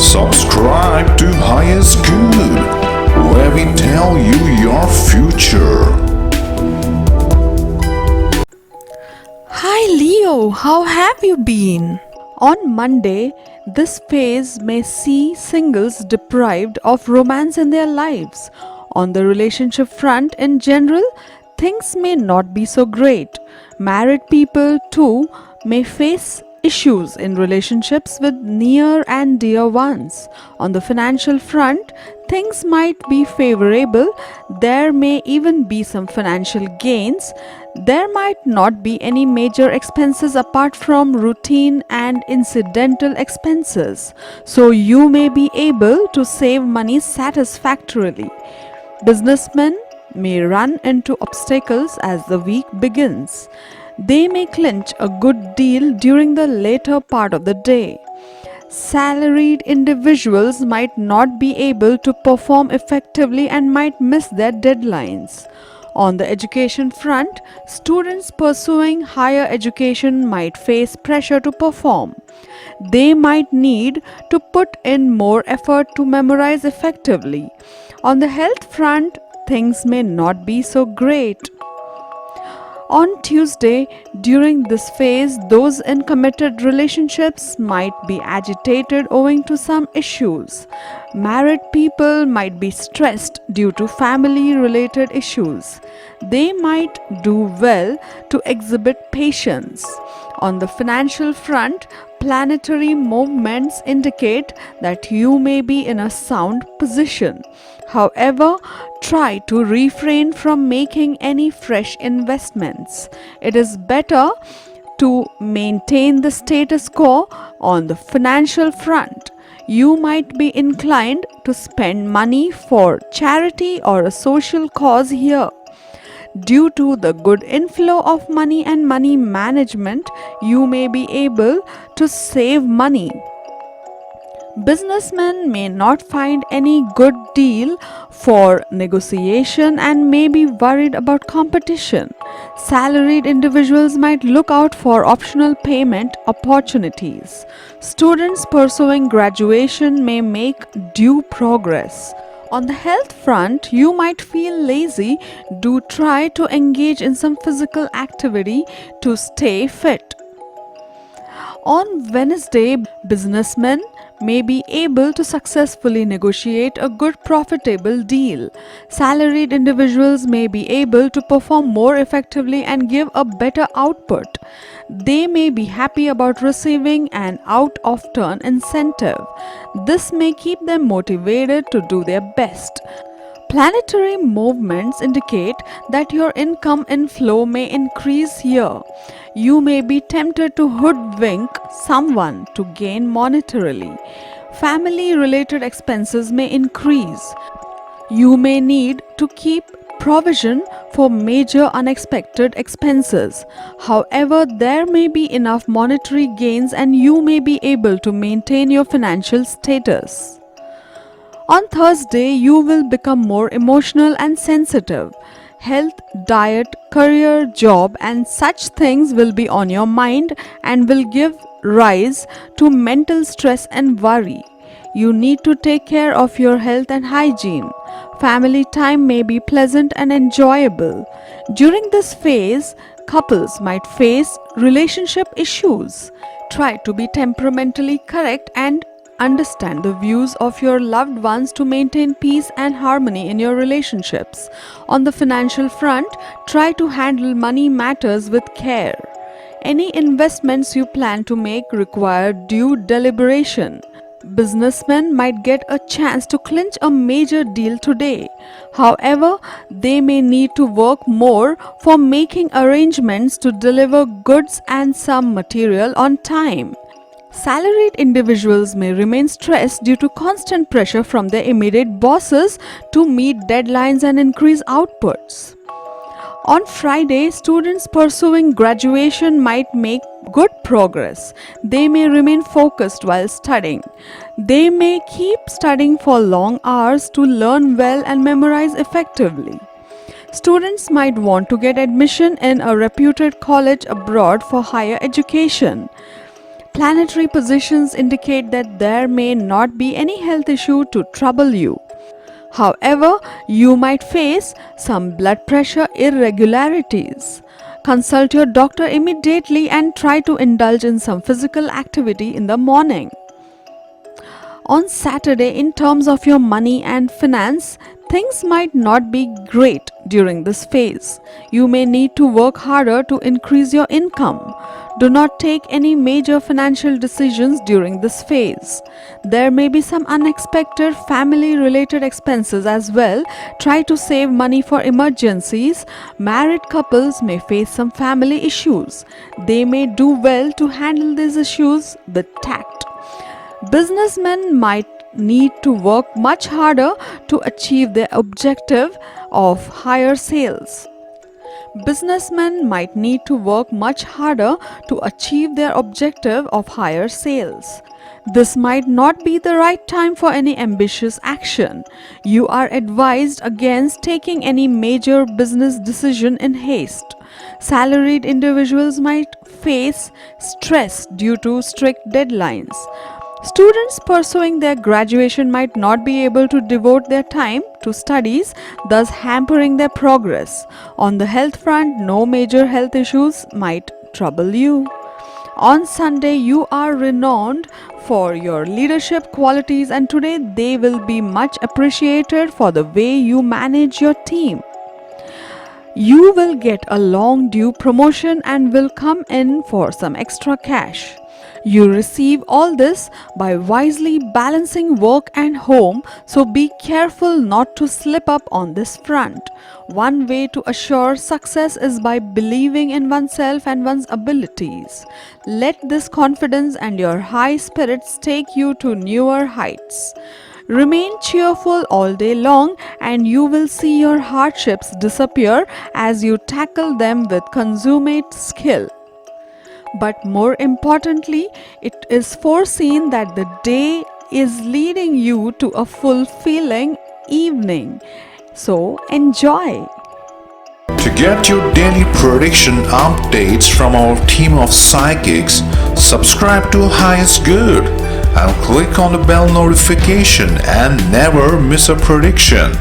Subscribe to Highest Good, where we tell you your future. Hi Leo, how have you been? On Monday, this phase may see singles deprived of romance in their lives. On the relationship front in general, things may not be so great. Married people too may face issues in relationships with near and dear ones. On the financial front, things might be favorable. There may even be some financial gains. There might not be any major expenses apart from routine and incidental expenses. So you may be able to save money satisfactorily. Businessmen may run into obstacles as the week begins. They may clinch a good deal during the later part of the day. Salaried individuals might not be able to perform effectively and might miss their deadlines. On the education front, students pursuing higher education might face pressure to perform. They might need to put in more effort to memorize effectively. On the health front, things may not be so great. On Tuesday, during this phase, those in committed relationships might be agitated owing to some issues. Married people might be stressed due to family related issues. They might do well to exhibit patience. On the financial front, planetary movements indicate that you may be in a sound position. However, try to refrain from making any fresh investments. It is better to maintain the status quo on the financial front. You might be inclined to spend money for charity or a social cause here. Due to the good inflow of money and money management, you may be able to save money. Businessmen may not find any good deal for negotiation and may be worried about competition. Salaried individuals might look out for optional payment opportunities. Students pursuing graduation may make due progress. On the health front, you might feel lazy. Do try to engage in some physical activity to stay fit. On Wednesday, businessmen may be able to successfully negotiate a good profitable deal. Salaried individuals may be able to perform more effectively and give a better output. They may be happy about receiving an out of turn incentive. This may keep them motivated to do their best. Planetary movements indicate that your income inflow may increase here. You may be tempted to hoodwink someone to gain monetarily. Family related expenses may increase. You may need to keep provision for major unexpected expenses. However, there may be enough monetary gains and you may be able to maintain your financial status. On Thursday, you will become more emotional and sensitive. Health, diet, career, job, and such things will be on your mind and will give rise to mental stress and worry. You need to take care of your health and hygiene. Family time may be pleasant and enjoyable. During this phase, couples might face relationship issues. Try to be temperamentally correct and understand the views of your loved ones to maintain peace and harmony in your relationships. On the financial front, try to handle money matters with care. Any investments you plan to make require due deliberation. Businessmen might get a chance to clinch a major deal today. However, they may need to work more for making arrangements to deliver goods and some material on time. Salaried individuals may remain stressed due to constant pressure from their immediate bosses to meet deadlines and increase outputs. On Friday, students pursuing graduation might make good progress. They may remain focused while studying. They may keep studying for long hours to learn well and memorize effectively. Students might want to get admission in a reputed college abroad for higher education. Planetary positions indicate that there may not be any health issue to trouble you. However, you might face some blood pressure irregularities. Consult your doctor immediately and try to indulge in some physical activity in the morning. On Saturday, in terms of your money and finance, things might not be great during this phase. You may need to work harder to increase your income. Do not take any major financial decisions during this phase. There may be some unexpected family-related expenses as well. Try to save money for emergencies. Married couples may face some family issues. They may do well to handle these issues with tact. Businessmen might need to work much harder to achieve their objective of higher sales. Businessmen might need to work much harder to achieve their objective of higher sales. This might not be the right time for any ambitious action. You are advised against taking any major business decision in haste. Salaried individuals might face stress due to strict deadlines. Students pursuing their graduation might not be able to devote their time to studies, thus hampering their progress. On the health front, no major health issues might trouble you. On Sunday, you are renowned for your leadership qualities, and today they will be much appreciated for the way you manage your team. You will get a long due promotion and will come in for some extra cash. You receive all this by wisely balancing work and home, so be careful not to slip up on this front. One way to assure success is by believing in oneself and one's abilities. Let this confidence and your high spirits take you to newer heights. Remain cheerful all day long, and you will see your hardships disappear as you tackle them with consummate skill. But more importantly, it is foreseen that the day is leading you to a fulfilling evening. So enjoy. To get your daily prediction updates from our team of psychics, subscribe to Highest Good and click on the bell notification and never miss a prediction.